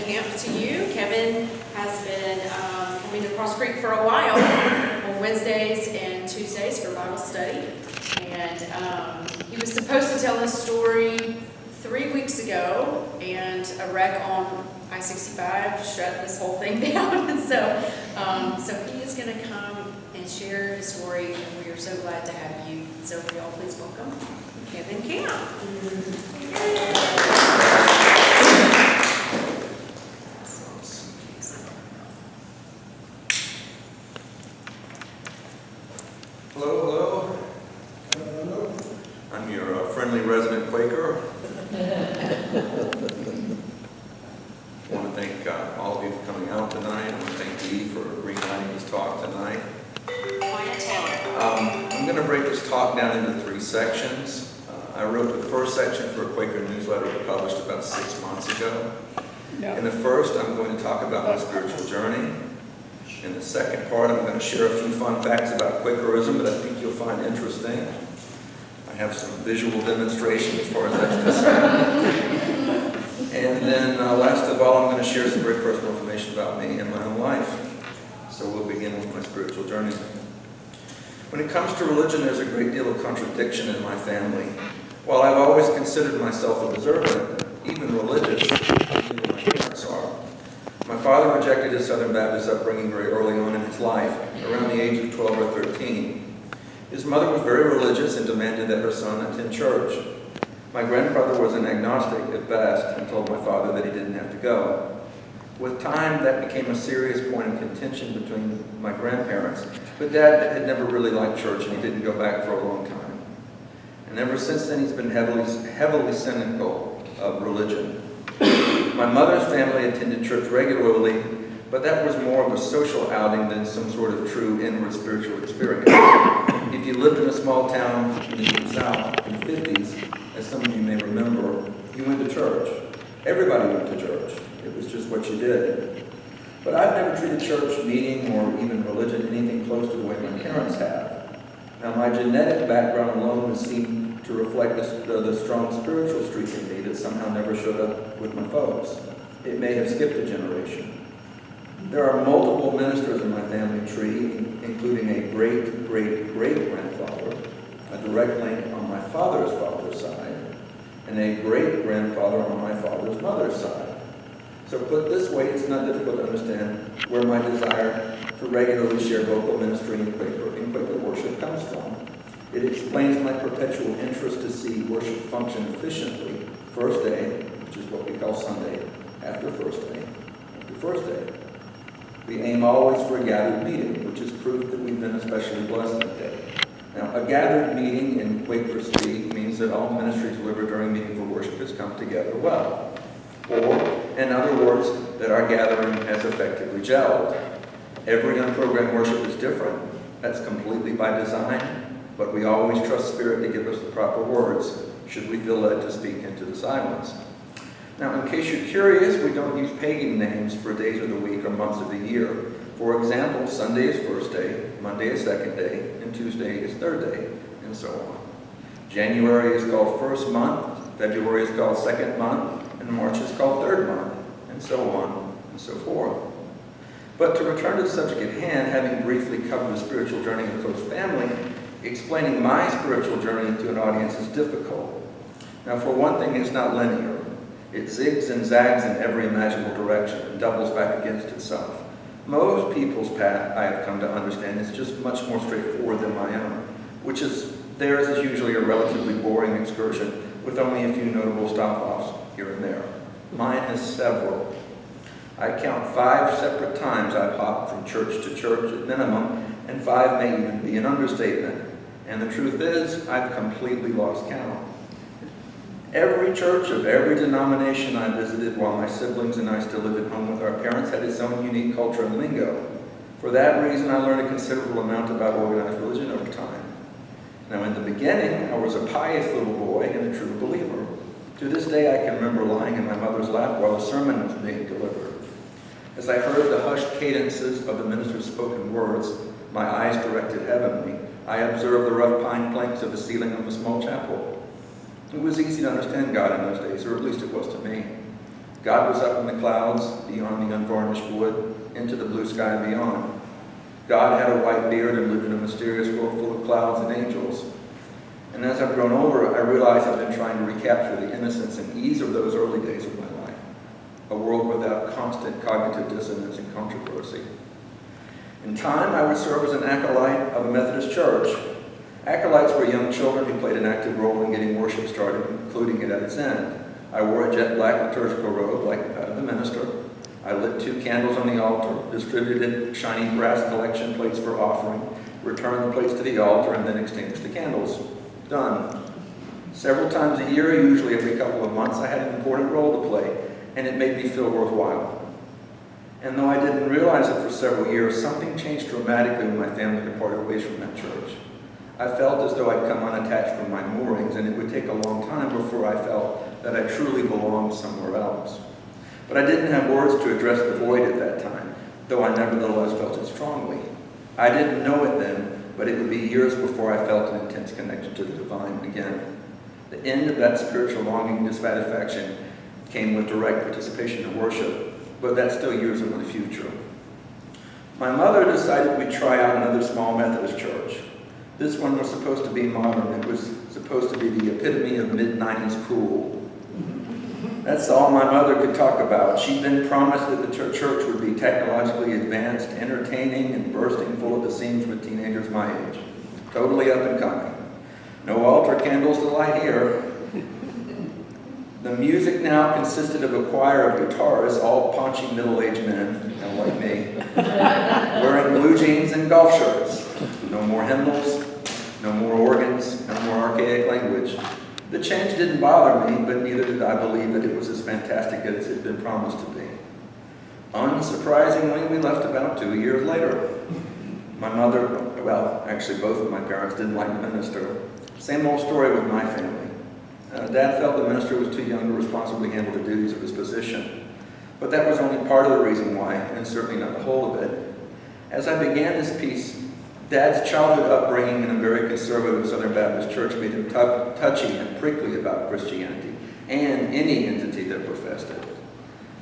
Camp to you. Kevin has been coming to Crosscreek for a while on Wednesdays and Tuesdays for Bible study. And he was supposed to tell his story 3 weeks ago, and a wreck on I-65 shut this whole thing down. And so he is going to come and share his story, and we are so glad to have you. So will y'all please welcome Kevin Camp. Hello. I'm your friendly resident Quaker. I want to thank all of you for coming out tonight. I want to thank Dee for greenlighting this talk tonight. I'm going to break this talk down into 3 sections. I wrote the first section for a Quaker newsletter we published about 6 months ago. In the first, I'm going to talk about my spiritual journey. In the second part, I'm going to share a few fun facts about Quakerism that I think you'll find interesting. I have some visual demonstration as far as that's concerned. And then last of all, I'm going to share some very personal information about me and my own life. So we'll begin with my spiritual journey. When it comes to religion, there's a great deal of contradiction in my family. While I've always considered myself observant, even religious, even my parents are. My father rejected his Southern Baptist upbringing very early on in his life, around the age of 12 or 13. His mother was very religious and demanded that her son attend church. My grandfather was an agnostic at best and told my father that he didn't have to go. With time, that became a serious point of contention between my grandparents, but Dad had never really liked church and he didn't go back for a long time. And ever since then, he's been heavily cynical of religion. My mother's family attended church regularly, but that was more of a social outing than some sort of true inward spiritual experience. If you lived in a small town in the Deep South in the 50s, as some of you may remember, you went to church. Everybody went to church. It was just what you did. But I've never treated church, meeting, or even religion anything close to the way my parents have. Now, my genetic background alone would seem to reflect the strong spiritual streak in me that somehow never showed up with my folks. It may have skipped a generation. There are multiple ministers in my family tree, including a great-great-great-grandfather, a direct link on my father's side, and a great-grandfather on my father's mother's side. So put this way, it's not difficult to understand where my desire to regularly share vocal ministry in Quaker worship comes from. It explains my perpetual interest to see worship function efficiently, first day, which is what we call Sunday, after first day. We aim always for a gathered meeting, which is proof that we've been especially blessed that day. Now, a gathered meeting in Quaker speak means that all ministries delivered during meeting for worship has come together well. Or, in other words, that our gathering has effectively gelled. Every unprogrammed worship is different. That's completely by design, but we always trust Spirit to give us the proper words, should we feel led to speak into the silence. Now, in case you're curious, we don't use pagan names for days of the week or months of the year. For example, Sunday is first day, Monday is second day, and Tuesday is third day, and so on. January is called first month, February is called second month, and March is called third month, and so on and so forth. But to return to the subject at hand, having briefly covered the spiritual journey of the close family, explaining my spiritual journey to an audience is difficult. Now, for one thing, it's not linear. It zigs and zags in every imaginable direction and doubles back against itself. Most people's path, I have come to understand, is just much more straightforward than my own, theirs is usually a relatively boring excursion with only a few notable stop-offs here and there. Mine has several. I count 5 separate times I've hopped from church to church at minimum, and 5 may even be an understatement. And the truth is, I've completely lost count. Every church of every denomination I visited while my siblings and I still lived at home with our parents had its own unique culture and lingo. For that reason, I learned a considerable amount about organized religion over time. Now, in the beginning, I was a pious little boy and a true believer. To this day, I can remember lying in my mother's lap while a sermon was being delivered. As I heard the hushed cadences of the minister's spoken words, my eyes directed heavenly, I observed the rough pine planks of the ceiling of a small chapel. It was easy to understand God in those days, or at least it was to me. God was up in the clouds, beyond the unvarnished wood, into the blue sky and beyond. God had a white beard and lived in a mysterious world full of clouds and angels. And as I've grown older, I realize I've been trying to recapture the innocence and ease of those early days of my life. A world without constant cognitive dissonance and controversy. In time, I would serve as an acolyte of a Methodist church. Acolytes were young children who played an active role in getting worship started, including it at its end. I wore a jet black liturgical robe like that of the minister. I lit 2 candles on the altar, distributed shiny brass collection plates for offering, returned the plates to the altar, and then extinguished the candles. Done. Several times a year, usually every couple of months, I had an important role to play, and it made me feel worthwhile. And though I didn't realize it for several years, something changed dramatically when my family departed ways from that church. I felt as though I'd come unattached from my moorings, and it would take a long time before I felt that I truly belonged somewhere else. But I didn't have words to address the void at that time, though I nevertheless felt it strongly. I didn't know it then, but it would be years before I felt an intense connection to the divine again. The end of that spiritual longing and dissatisfaction came with direct participation in worship, but that's still years into the future. My mother decided we'd try out another small Methodist church. This one was supposed to be modern. It was supposed to be the epitome of mid-90s cool. That's all my mother could talk about. She'd been promised that the church would be technologically advanced, entertaining, and bursting full of the seams with teenagers my age. Totally up and coming. No altar candles to light here. The music now consisted of a choir of guitarists, all paunchy middle-aged men, kind of like me, wearing blue jeans and golf shirts. No more hymnals, no more organs, no more archaic language. The change didn't bother me, but neither did I believe that it was as fantastic as it had been promised to be. Unsurprisingly, we left about 2 years later. My mother, well, actually both of my parents didn't like the minister. Same old story with my family. Dad felt the minister was too young to responsibly handle the duties of his position. But that was only part of the reason why, and certainly not the whole of it. As I began this piece, Dad's childhood upbringing in a very conservative Southern Baptist church made him touchy and prickly about Christianity and any entity that professed it.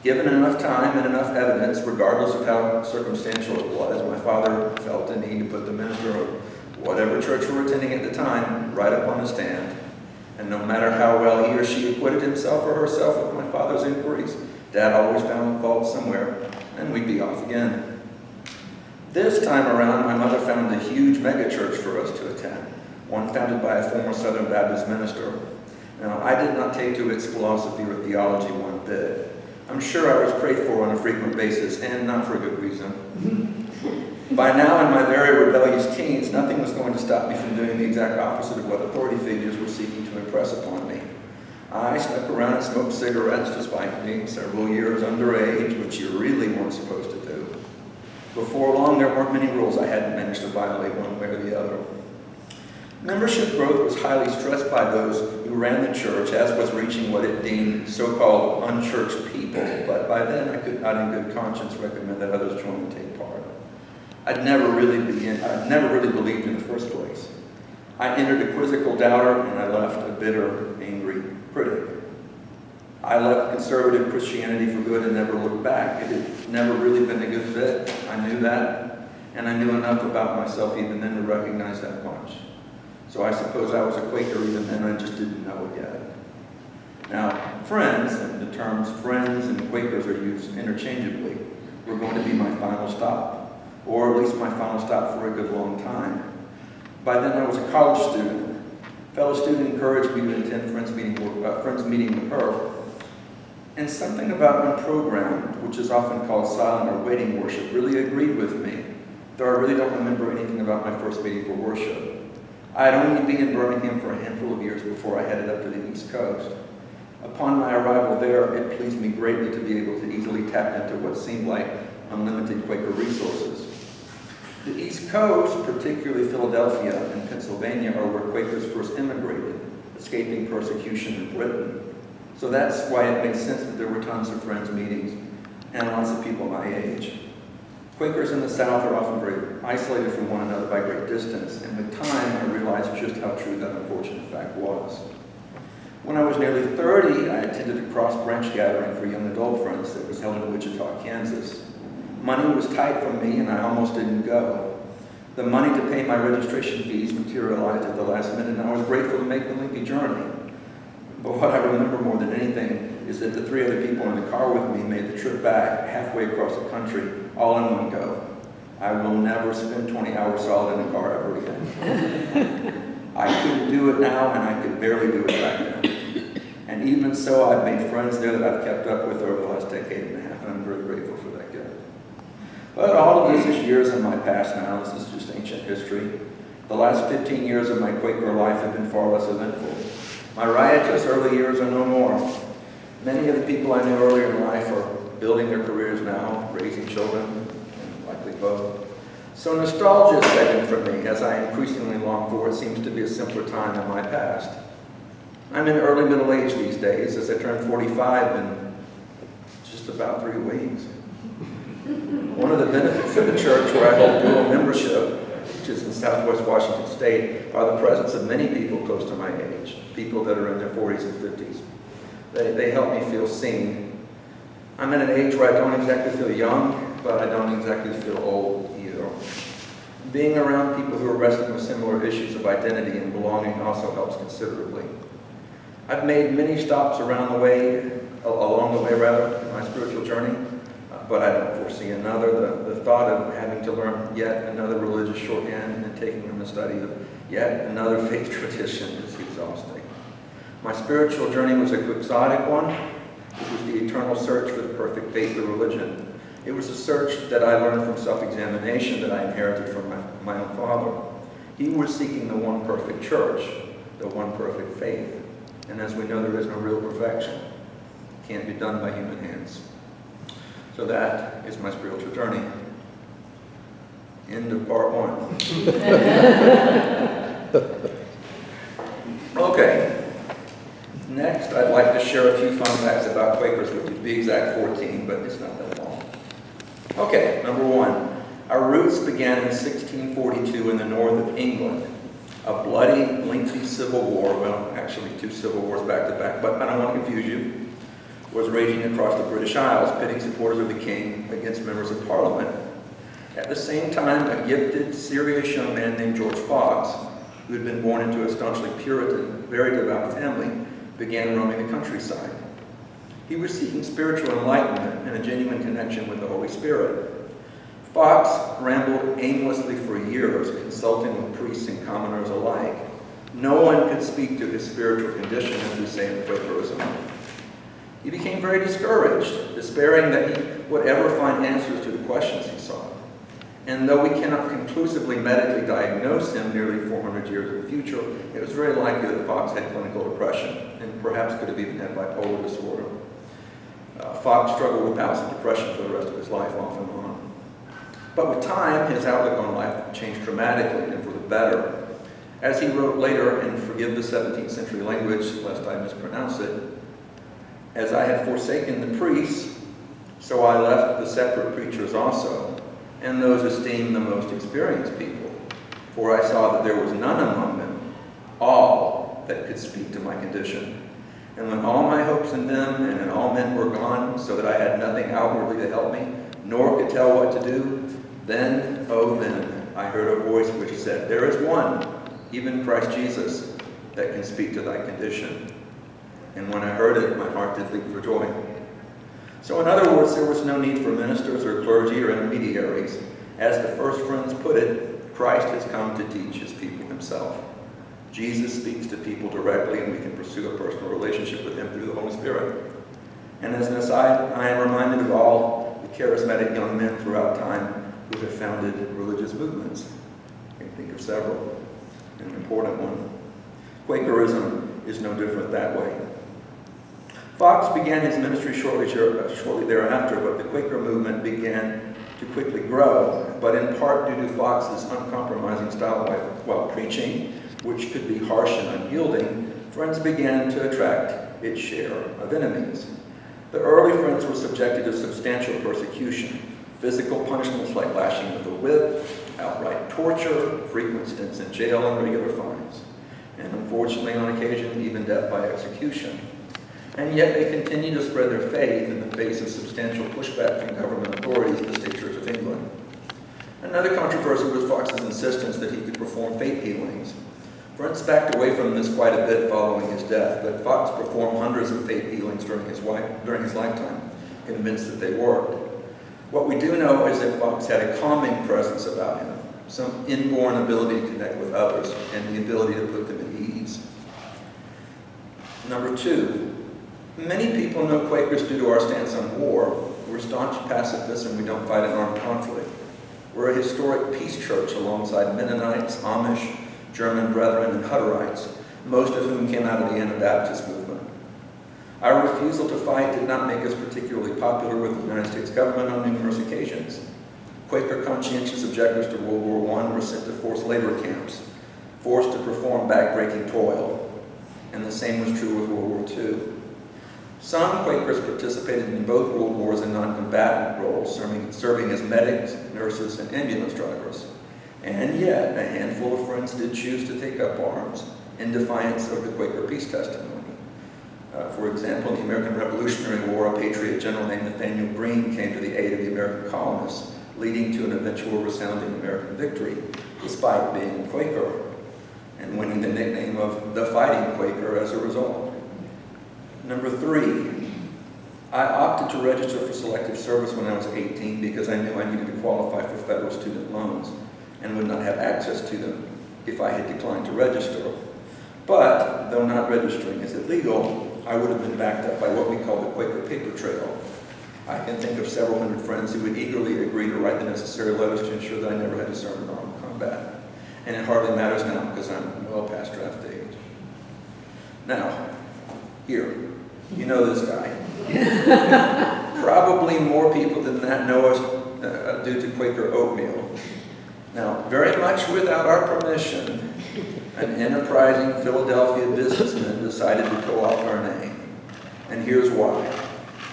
Given enough time and enough evidence, regardless of how circumstantial it was, my father felt the need to put the minister of whatever church we were attending at the time right up on a stand. And no matter how well he or she acquitted himself or herself with my father's inquiries, Dad always found a fault somewhere, and we'd be off again. This time around, my mother found a huge megachurch for us to attend, one founded by a former Southern Baptist minister. Now, I did not take to its philosophy or theology one bit. I'm sure I was prayed for on a frequent basis, and not for a good reason. By now, in my very rebellious teens, nothing was going to stop me from doing the exact opposite of what authority figures were seeking to impress upon me. I snuck around and smoked cigarettes despite being several years underage, which you really weren't supposed to do. Before long, there weren't many rules I hadn't managed to violate one way or the other. Membership growth was highly stressed by those who ran the church, as was reaching what it deemed so-called unchurched people, but by then I could not in good conscience recommend that others join and take part. I'd never really believed in the first place. I entered a quizzical doubter, and I left a bitter, angry critic. I left conservative Christianity for good and never looked back. It had never really been a good fit. I knew that, and I knew enough about myself even then to recognize that much. So I suppose I was a Quaker even then, I just didn't know it yet. Now, friends, and the terms friends and Quakers are used interchangeably, were going to be my final stop, or at least my final stop for a good long time. By then I was a college student. A fellow student encouraged me to attend friends meeting with her. And something about unprogrammed, which is often called silent or waiting worship, really agreed with me, though I really don't remember anything about my first meeting for worship. I had only been in Birmingham for a handful of years before I headed up to the East Coast. Upon my arrival there, it pleased me greatly to be able to easily tap into what seemed like unlimited Quaker resources. The East Coast, particularly Philadelphia and Pennsylvania, are where Quakers first immigrated, escaping persecution in Britain. So that's why it makes sense that there were tons of friends meetings and lots of people my age. Quakers in the South are often very isolated from one another by great distance, and with time I realized just how true that unfortunate fact was. When I was nearly 30, I attended a cross-branch gathering for young adult friends that was held in Wichita, Kansas. Money was tight for me, and I almost didn't go. The money to pay my registration fees materialized at the last minute, and I was grateful to make the lengthy journey. But what I remember more than anything is that the 3 other people in the car with me made the trip back halfway across the country, all in one go. I will never spend 20 hours solid in a car ever again. I couldn't do it now, and I could barely do it back then. And even so, I've made friends there that I've kept up with over the last decade and a half, and I'm very grateful for that gift. But all of this is years in my past now. This is just ancient history. The last 15 years of my Quaker life have been far less eventful. My riotous early years are no more. Many of the people I knew earlier in life are building their careers now, raising children, and likely both. So nostalgia is setting for me as I increasingly long for what seems to be a simpler time in my past. I'm in early middle age these days, as I turn 45 in just about 3 weeks. One of the benefits of the church where I hold dual membership, which is in Southwest Washington State, are the presence of many people close to my age, people that are in their 40s and 50s. They help me feel seen. I'm at an age where I don't exactly feel young, but I don't exactly feel old either. Being around people who are wrestling with similar issues of identity and belonging also helps considerably. I've made many stops along the way, in my spiritual journey, but I don't foresee another. The thought of having to learn yet another religious shorthand and taking on the study of yet another faith tradition is exhausting. My spiritual journey was a quixotic one. It was the eternal search for the perfect faith or religion. It was a search that I learned from self-examination that I inherited from my own father. He was seeking the one perfect church, the one perfect faith. And as we know, there is no real perfection. It can't be done by human hands. So that is my spiritual journey. End of part 1. Okay. Next, I'd like to share a few fun facts about Quakers with you. To be exact, 14, but it's not that long. Okay, number 1. Our roots began in 1642 in the north of England. A bloody, lengthy civil war, well, actually 2 civil wars back to back, but I don't want to confuse you, was raging across the British Isles, pitting supporters of the king against members of Parliament. At the same time, a gifted, serious young man named George Fox, who had been born into a staunchly Puritan, very devout family, began roaming the countryside. He was seeking spiritual enlightenment and a genuine connection with the Holy Spirit. Fox rambled aimlessly for years, consulting with priests and commoners alike. No one could speak to his spiritual condition, as we say in Quakerism. He became very discouraged, despairing that he would ever find answers to the questions he sought. And though we cannot conclusively medically diagnose him nearly 400 years in the future, it was very likely that Fox had clinical depression, and perhaps could have even had bipolar disorder. Fox struggled with bouts of depression for the rest of his life, off and on. But with time, his outlook on life changed dramatically and for the better. As he wrote later, and forgive the 17th century language, lest I mispronounce it, "As I had forsaken the priests, so I left the separate preachers also, and those esteemed the most experienced people. For I saw that there was none among them, all that could speak to my condition. And when all my hopes in them and in all men were gone, so that I had nothing outwardly to help me, nor could tell what to do, then, oh then, I heard a voice which said, there is one, even Christ Jesus, that can speak to thy condition. And when I heard it, my heart did leap for joy." So in other words, there was no need for ministers or clergy or intermediaries. As the first friends put it, Christ has come to teach his people himself. Jesus speaks to people directly, and we can pursue a personal relationship with him through the Holy Spirit. And as an aside, I am reminded of all the charismatic young men throughout time who have founded religious movements. I can think of several. An important one. Quakerism is no different that way. Fox began his ministry shortly thereafter, but the Quaker movement began to quickly grow, but in part due to Fox's uncompromising style while preaching, which could be harsh and unyielding, Friends began to attract its share of enemies. The early Friends were subjected to substantial persecution, physical punishments like lashing with a whip, outright torture, frequent stints in jail, and regular fines. and unfortunately on occasion even death by execution. And yet they continue to spread their faith in the face of substantial pushback from government authorities of the State Church of England. Another controversy was Fox's insistence that he could perform faith healings. Friends backed away from this quite a bit following his death, but Fox performed hundreds of faith healings during his lifetime, convinced that they worked. What we do know is that Fox had a calming presence about him, some inborn ability to connect with others, and the ability to put them at ease. Number 2, many people know Quakers due to our stance on war. We're staunch pacifists and we don't fight an armed conflict. We're a historic peace church alongside Mennonites, Amish, German Brethren, and Hutterites, most of whom came out of the Anabaptist movement. Our refusal to fight did not make us particularly popular with the United States government on numerous occasions. Quaker conscientious objectors to World War I were sent to forced labor camps, forced to perform back-breaking toil, and the same was true with World War II. Some Quakers participated in both World Wars in non-combatant roles, serving as medics, nurses, and ambulance drivers. And yet, a handful of friends did choose to take up arms in defiance of the Quaker peace testimony. For example, in the American Revolutionary War, a patriot general named Nathaniel Greene came to the aid of the American colonists, leading to an eventual resounding American victory, despite being a Quaker, and winning the nickname of the Fighting Quaker as a result. Number 3, I opted to register for selective service when I was 18 because I knew I needed to qualify for federal student loans and would not have access to them if I had declined to register. But, though not registering is illegal, I would have been backed up by what we call the Quaker paper trail. I can think of several hundred friends who would eagerly agree to write the necessary letters to ensure that I never had to serve in armed combat. And it hardly matters now because I'm well past draft age. Now, here, you know this guy. Probably more people than that know us due to Quaker oatmeal. Now, very much without our permission, an enterprising Philadelphia businessman decided to co-opt our name. And here's why.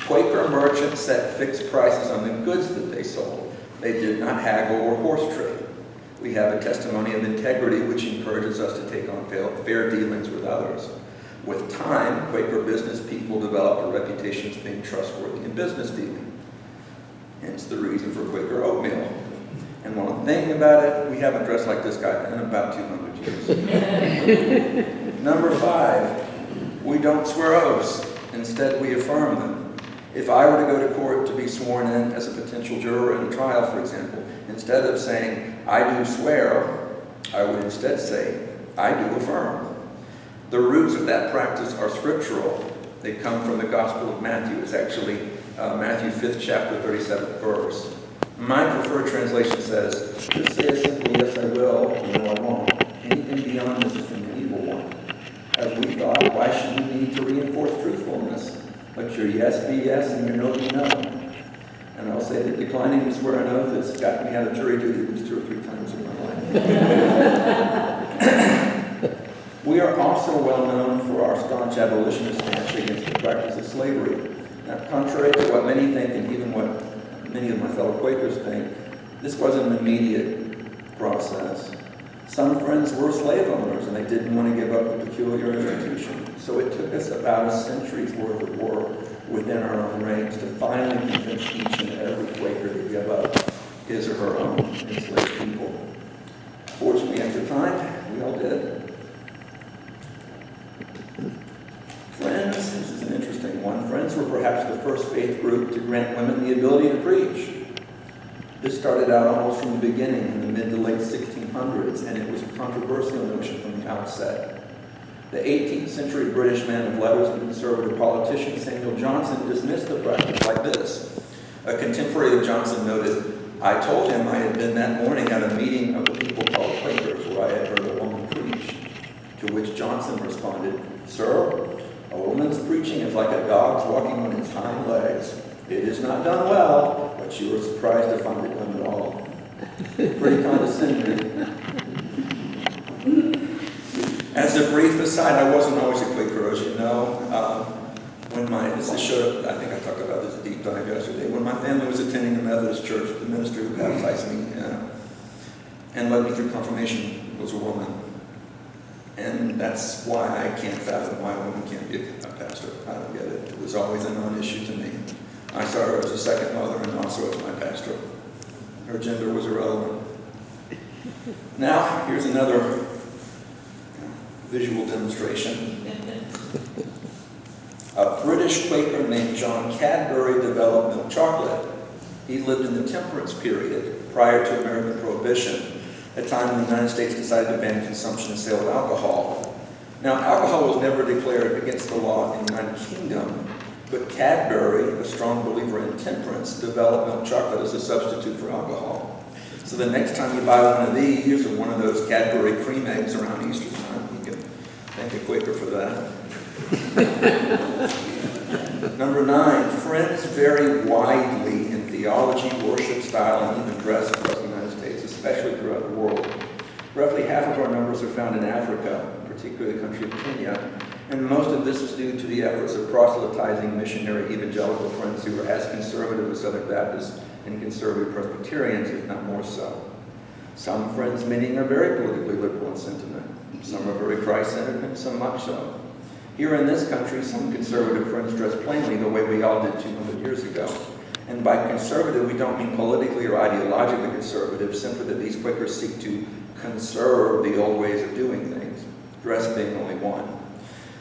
Quaker merchants set fixed prices on the goods that they sold. They did not haggle or horse trade. We have a testimony of integrity which encourages us to take on fair dealings with others. With time, Quaker business people developed a reputation as being trustworthy in business dealing. Hence the reason for Quaker oatmeal. And one thing about it, we haven't dressed like this guy in about 200 years. Number 5, we don't swear oaths. Instead, we affirm them. If I were to go to court to be sworn in as a potential juror in a trial, for example, instead of saying, I do swear, I would instead say, I do affirm. The roots of that practice are scriptural. They come from the Gospel of Matthew. It's actually Matthew 5th chapter, 37th verse. My preferred translation says, just say a simple yes I will, or no I won't. Anything beyond this is from the evil one. As we thought, why should we need to reinforce truthfulness? Let your yes be yes and your no be no. And I'll say that declining to swear an oath has gotten me out of jury duty at least 2 or 3 times in my life. We are also well known for our staunch abolitionist stance against the practice of slavery. Now, contrary to what many think, and even what many of my fellow Quakers think, this wasn't an immediate process. Some friends were slave owners and they didn't want to give up the peculiar institution. So it took us about a century's worth of work within our own ranks to finally convince each and every Quaker to give up his or her own enslaved people. Fortunately, after time, we all did. Friends, this is an interesting one. Friends were perhaps the first faith group to grant women the ability to preach. This started out almost from the beginning in the mid to late 1600s, and it was a controversial notion from the outset. The 18th century British man of letters and conservative politician Samuel Johnson dismissed the practice like this. A contemporary of Johnson noted, I told him I had been that morning at a meeting of the people called Quakers where I had heard a woman preach. To which Johnson responded, Sir, a woman's preaching is like a dog's walking on its hind legs. It is not done well, but you are surprised to find it done at all. Pretty condescending. As a brief aside, I wasn't always a Quaker, as you know. This showed up, I think I talked about this deep dive yesterday. When my family was attending the Methodist church, the minister who baptized me and led me through confirmation was a woman. And that's why I can't fathom why women can't be a pastor. I don't get it. It was always a non-issue to me. I saw her as a second mother and also as my pastor. Her gender was irrelevant. Now, here's another visual demonstration. A British Quaker named John Cadbury developed milk chocolate. He lived in the temperance period prior to American Prohibition, a time when the United States decided to ban consumption and sale of alcohol. Now, alcohol was never declared against the law in the United Kingdom, but Cadbury, a strong believer in temperance, developed milk chocolate as a substitute for alcohol. So the next time you buy one of these or one of those Cadbury cream eggs around Easter time, you can thank a Quaker for that. Number 9, friends vary widely in theology, worship style, and even dress across the United States, especially throughout the world. Roughly half of our members are found in Africa, particularly the country of Kenya, and most of this is due to the efforts of proselytizing missionary evangelical friends who are as conservative as Southern Baptists and conservative Presbyterians, if not more so. Some friends meeting are very politically liberal in sentiment. Some are very Christ-centered, and some much so. Here in this country, some conservative friends dress plainly the way we all did 200 years ago. And by conservative, we don't mean politically or ideologically conservative, simply that these Quakers seek to conserve the old ways of doing things, dress being only one.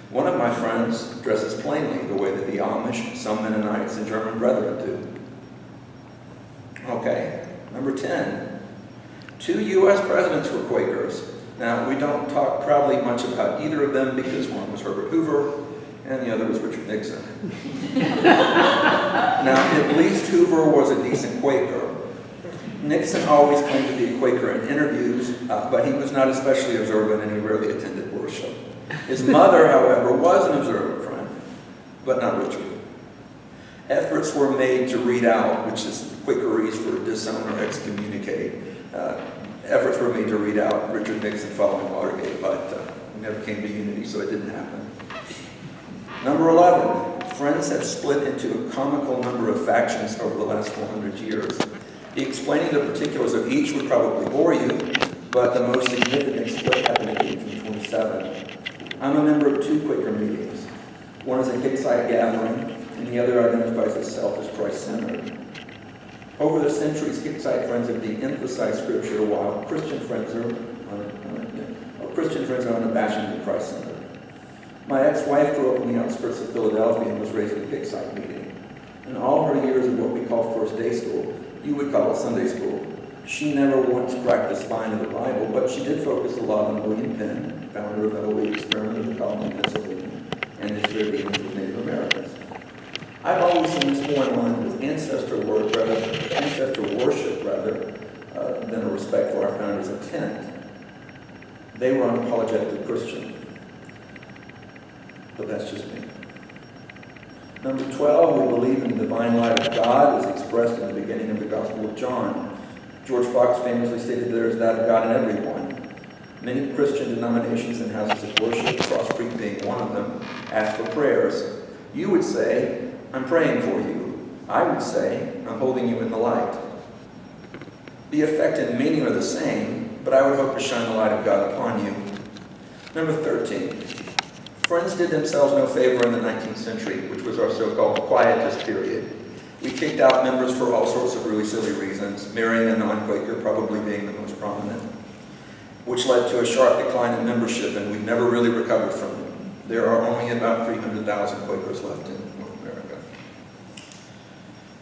One of my friends dresses plainly the way that the Amish, some Mennonites, and German brethren do. Okay, number 10. 2 U.S. presidents were Quakers. Now, we don't talk proudly much about either of them because one was Herbert Hoover and the other was Richard Nixon. Now, at least Hoover was a decent Quaker. Nixon always claimed to be a Quaker in interviews, but he was not especially observant and he rarely attended worship. His mother, however, was an observant friend, but not Richard. Efforts were made to read out, which is Quakerese for disown or excommunicate. Efforts were made to read out Richard Nixon following Watergate, but we never came to unity, so it didn't happen. Number 11, friends have split into a comical number of factions over the last 400 years. Explaining the particulars of each would probably bore you, but the most significant split happened in 1827. I'm a member of 2 Quaker meetings. One is a Hicksite gathering, and the other identifies itself as Christ-centered. Over the centuries, Hicksite friends have de-emphasized Scripture, while Christian friends are unabashedly Christ-centered. My ex-wife grew up in the outskirts of Philadelphia and was raised in a Hicksite meeting. In all her years of what we call first day school, you would call it Sunday school, she never once cracked the spine of the Bible, but she did focus a lot on William Penn, founder of the Holy Experiment in the colony of Pennsylvania, and his fair dealings with Native Americans. I've always seen this more in line with ancestor worship than a respect for our founders' intent. They were unapologetically Christian. But that's just me. Number 12, we believe in the divine light of God as expressed in the beginning of the Gospel of John. George Fox famously stated there is that of God in everyone. Many Christian denominations and houses of worship, Crosscreek being one of them, ask for prayers. You would say, I'm praying for you. I would say, I'm holding you in the light. The effect and meaning are the same, but I would hope to shine the light of God upon you. Number 13. Friends did themselves no favor in the 19th century, which was our so-called quietist period. We kicked out members for all sorts of really silly reasons, marrying a non-Quaker probably being the most prominent, which led to a sharp decline in membership, and we've never really recovered from it. There are only about 300,000 Quakers left in North America.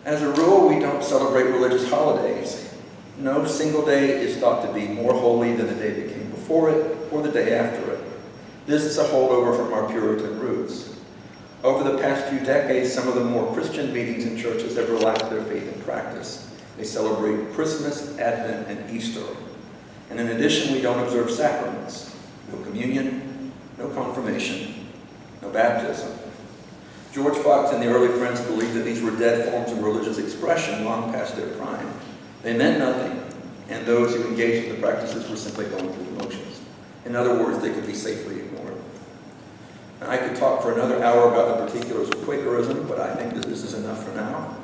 As a rule, we don't celebrate religious holidays. No single day is thought to be more holy than the day that came before it or the day after it. This is a holdover from our Puritan roots. Over the past few decades, some of the more Christian meetings and churches have relaxed their faith and practice. They celebrate Christmas, Advent, and Easter. And in addition, we don't observe sacraments. No communion, no confirmation, no baptism. George Fox and the early Friends believed that these were dead forms of religious expression long past their prime. They meant nothing, and those who engaged in the practices were simply going through the motions. In other words, they could be safely ignored. Now, I could talk for another hour about the particulars of Quakerism, but I think that this is enough for now.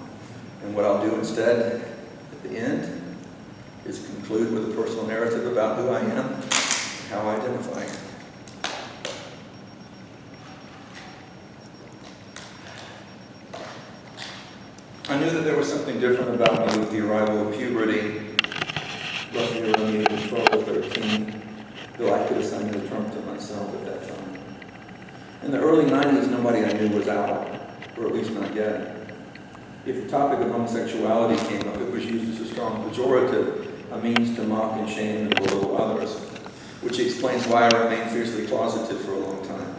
And what I'll do instead, at the end, is conclude with a personal narrative about who I am and how I identify. that there was something different about me with the arrival of puberty, roughly around the age of 12 or 13, though I could assign the term to myself at that time. In the early 90s, nobody I knew was out, or at least not yet. If the topic of homosexuality came up, it was used as a strong pejorative, a means to mock and shame and belittle others, which explains why I remained fiercely closeted for a long time.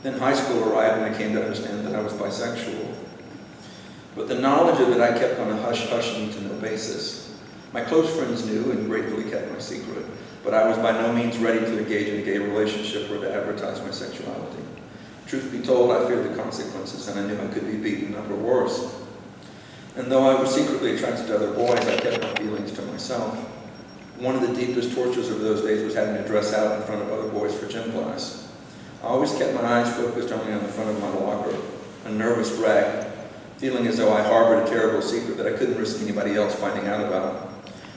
Then high school arrived and I came to understand that I was bisexual. But the knowledge of it I kept on a hush-hush, need-to-know basis. My close friends knew and gratefully kept my secret, but I was by no means ready to engage in a gay relationship or to advertise my sexuality. Truth be told, I feared the consequences, and I knew I could be beaten up or worse. And though I was secretly attracted to other boys, I kept my feelings to myself. One of the deepest tortures of those days was having to dress out in front of other boys for gym class. I always kept my eyes focused only on the front of my locker, a nervous wreck, feeling as though I harbored a terrible secret that I couldn't risk anybody else finding out about.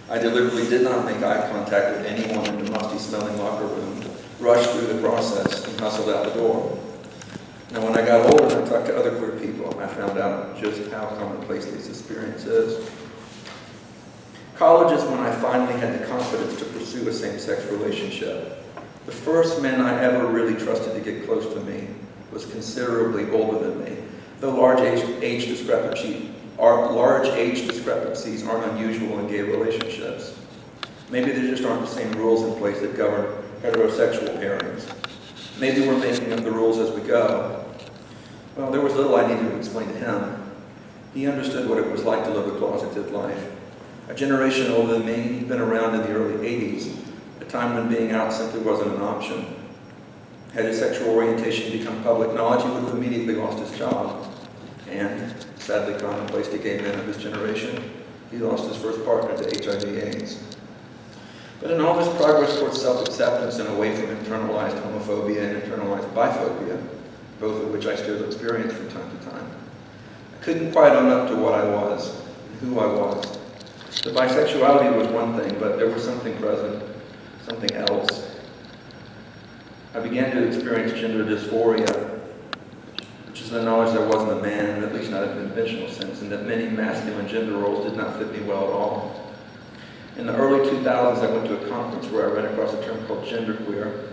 I deliberately did not make eye contact with anyone in the musty-smelling locker room, rushed through the process, and hustled out the door. Now, when I got older and I talked to other queer people, I found out just how commonplace this experience is. College is when I finally had the confidence to pursue a same-sex relationship. The first men I ever really trusted to get close to me was considerably older than me. The large age discrepancies aren't unusual in gay relationships. Maybe there just aren't the same rules in place that govern heterosexual pairings. Maybe we're making up the rules as we go. Well, there was little I needed to explain to him. He understood what it was like to live a closeted life. A generation older than me, he'd been around in the early 80s, a time when being out simply wasn't an option. Had his sexual orientation become public knowledge, he would have immediately lost his job. And, sadly commonplace to gay men of his generation, he lost his first partner to HIV/AIDS. But in all this progress towards self-acceptance and away from internalized homophobia and internalized biphobia, both of which I still experience from time to time, I couldn't quite own up to what I was and who I was. The bisexuality was one thing, but there was something present, something else. I began to experience gender dysphoria, which is the knowledge that I wasn't a man, at least not in a conventional sense, and that many masculine gender roles did not fit me well at all. In the early 2000s, I went to a conference where I ran across a term called genderqueer.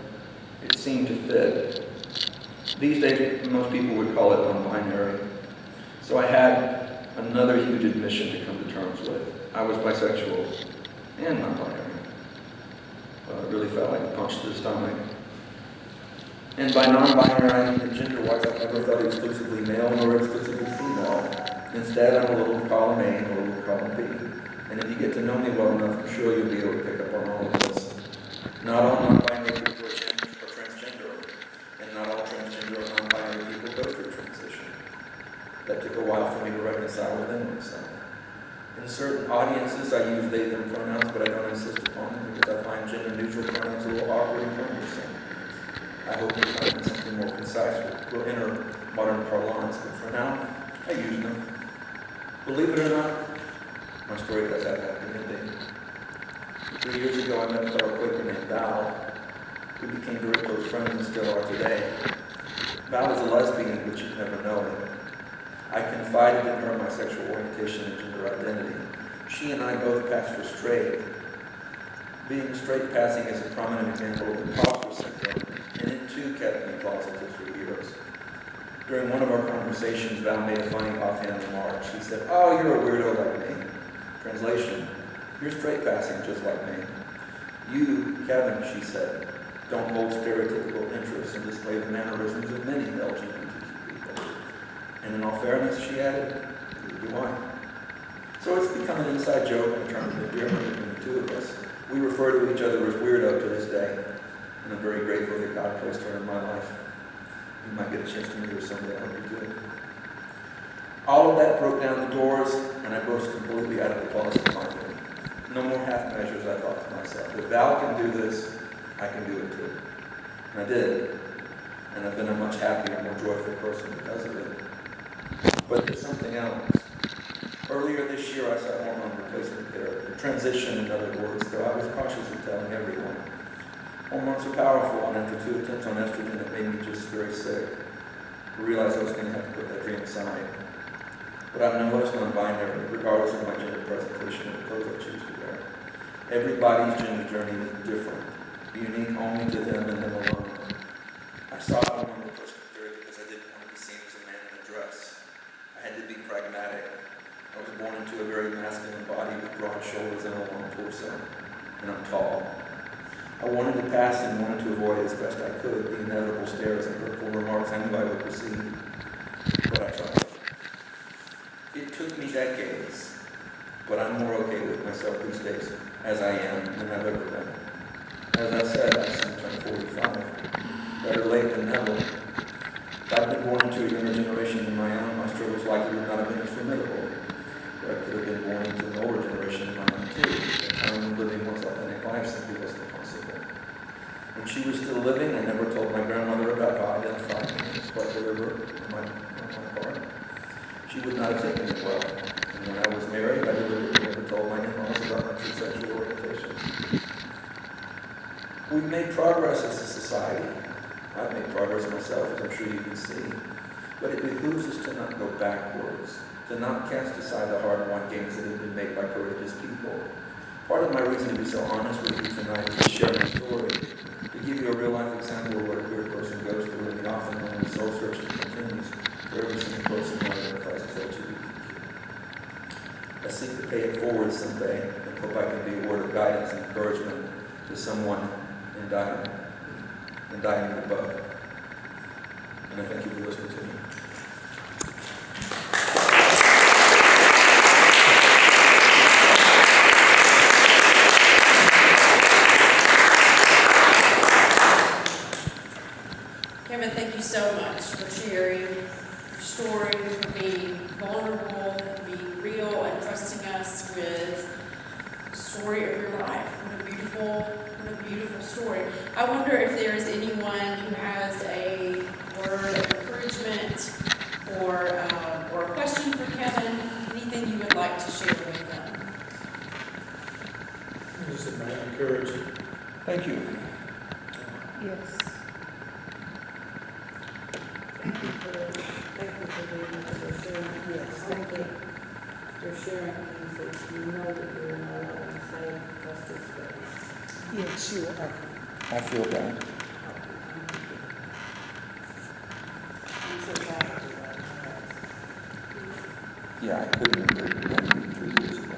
It seemed to fit. These days, most people would call it non-binary. So I had another huge admission to come to terms with. I was bisexual and non-binary. It really felt like a punch to the stomach. And by non-binary, I mean that gender-wise, I've never felt exclusively male nor exclusively female. Instead, I'm a little column A and a little column B. And if you get to know me well enough, I'm sure you'll be able to pick up on all of this. Not all non-binary people are transgender, and not all transgender or non-binary people go through transition. That took a while for me to reconcile within myself. In certain audiences, I use they, them pronouns, but I don't insist upon them because I find gender-neutral pronouns a little awkward and cumbersome. I hope to find something more concise will enter modern parlance, but for now, I use them. Believe it or not, my story does have a happy ending. 3 years ago, I met a fellow Quaker named Val. We became very close friends and still are today. Val is a lesbian, but you'd never know it. I confided in her my sexual orientation and gender identity. She and I both passed for straight. Being straight passing is a prominent example of imposter syndrome, and it too kept me closeted for years. During one of our conversations, Val made a funny offhand remark. She said, "Oh, you're a weirdo like me." Translation, "You're straight passing just like me." "You, Kevin," she said, "don't hold stereotypical interests and display the mannerisms of many LGBTQ people." And in all fairness, she added, "Neither do I." So it's become an inside joke in terms of endearment between the two of us. We refer to each other as weirdo to this day, and I'm very grateful that God placed her in my life. You might get a chance to meet her someday. I hope you do. All of that broke down the doors, and I burst completely out of the closet finally. No more half measures, I thought to myself. If Val can do this, I can do it too. And I did. And I've been a much happier, more joyful person because of it. But there's something else. Earlier this year, I sought hormone replacement therapy. Transition, in other words, though I was cautious of telling everyone. Hormones are powerful, and after 2 attempts on estrogen, it made me just very sick. I realized I was going to have to put that dream aside. But I'm no less non-binary, regardless of my gender presentation or the clothes I choose to wear. Everybody's gender journey is different, unique only to them and them alone. I sought a woman with personal theory because I didn't want to be seen as a man in a dress. I had to be pragmatic. I was born into a very masculine body with broad shoulders and a long torso, and I'm tall. I wanted to pass and wanted to avoid as best I could the inevitable stares and hurtful remarks I knew I would receive, but I tried. It took me decades, but I'm more okay with myself these days as I am than I've ever been. As I said, I soon turned 45. Better late than never. If I'd been born into a younger generation than my own, my struggles likely would not have been as formidable. But I could have been born into an older generation than my own too, a time when living one's authentic life simply wasn't possible. When she was still living, I never told my grandmother about how I identified me. It was quite deliberate on my part. She would not have taken it well. And when I was married, I deliberately never told my in-laws about my true sexual orientation. We've made progress as a society. I've made progress myself, as I'm sure you can see. But it behooves us to not go backwards, to not cast aside the hard-won gains that have been made by courageous people. Part of my reason to be so honest with you tonight is to share my story, to give you a real-life example of what a queer person goes through and the often lonely soul-searching continues for every single person who identifies as LGBTQ. I seek to pay it forward someday and hope I can be a word of guidance and encouragement to someone in dying above. And I thank you for listening to me. Kevin, thank you so much for sharing your story, for being vulnerable, being real, and trusting us with the story of your life. What a beautiful story. I wonder if there is anyone who has a word of encouragement or a question for Kevin, anything you would like to share with them. Just encourage. Thank you. Yes. Thank you for being able to share. Yes, thank you for sharing things that you know that you're in a loving, safe, trusted space. Yes, you are. I feel bad. I'm so glad that you are. Yeah, I couldn't have written that 3 years ago.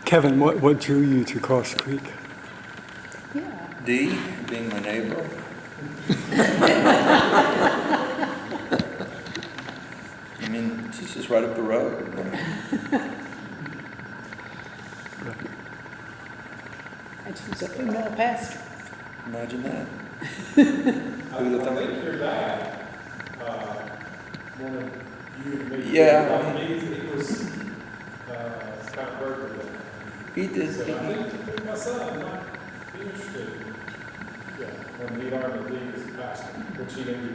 Kevin, what drew you to Cross Creek? Yeah. D, being my neighbor. I mean, she's just right up the road. And she's a female pastor. Imagine that. I think your dad wanted you to meet. Yeah. He was kind of burdened with that. He He did. said, I think my son might be interested. Yeah, when he learned that he was a pastor, which he knew